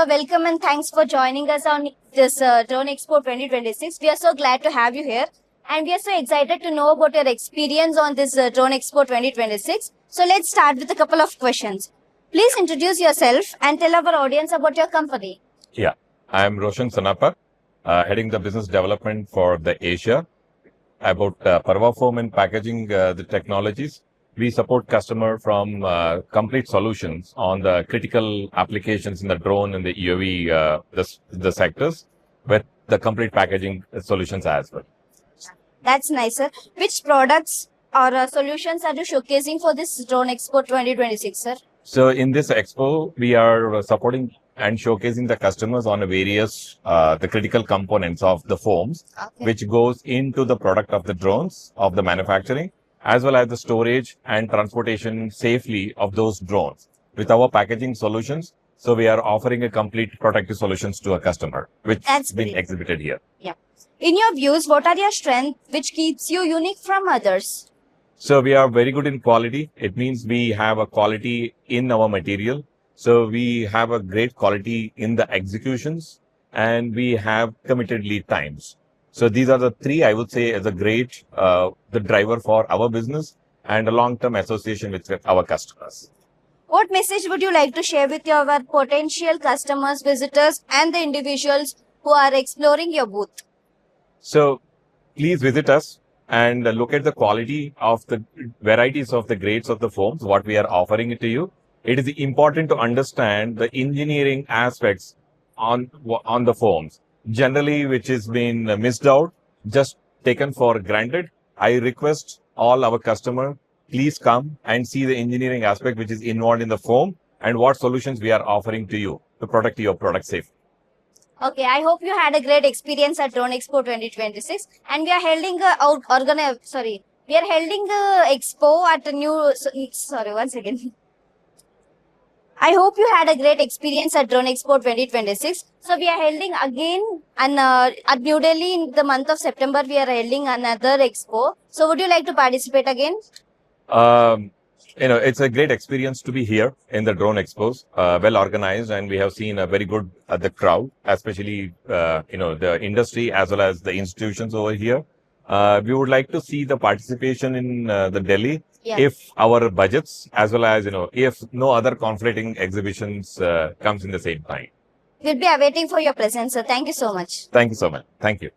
sir. Welcome and thanks for joining us on this Drone Expo 2026. We are so glad to have you here. And we are so excited to know about your experience on this Drone Expo 2026. So let's start with a couple of questions. Please introduce yourself and tell our audience about your company. Yeah, I'm Roshan Sanappa, heading the business development for the Asia. About Parvafoam and packaging the technologies. We support customer from complete solutions on the critical applications in the drone and the UAV the sectors with the complete packaging solutions as well. That's nice, sir. Which products or solutions are you showcasing for this Drone Expo 2026, sir? So in this expo, we are supporting and showcasing the customers on a various the critical components of the foams, which goes into the product of the drones of the manufacturing, as well as the storage and transportation safely of those drones with our packaging solutions. So we are offering a complete protective solutions to a customer, which has been exhibited here. Yeah. In your views, what are your strengths which keeps you unique from others? So we are very good in quality. It means we have a quality in our material. So we have a great quality in the executions and we have committed lead times. So these are the three, I would say, as a great, the driver for our business and a long-term association with our customers. What message would you like to share with your potential customers, visitors, and the individuals who are exploring your booth? So please visit us and look at the quality of the varieties of the grades of the foams, what we are offering it to you. It is important to understand the engineering aspects on the foams, generally which has been missed out, just taken for granted. I request all our customers, please come and see the engineering aspect which is involved in the foam and what solutions we are offering to you to protect your product safely. Okay, I hope you had a great experience at Drone Expo 2026, and we are holding we are holding a expo at a new. Sorry, once again. I hope you had a great experience at Drone Expo 2026. So we are holding again and at New Delhi in the month of September. We are holding another expo. So would you like to participate again? It's a great experience to be here in the drone expos, well organized, and we have seen a very good the crowd, especially the industry as well as the institutions over here. We would like to see the participation in the Delhi if our budgets as well as if no other conflicting exhibitions comes in the same time. We'll be awaiting for your presence, sir. Thank you so much. Thank you so much. Thank you.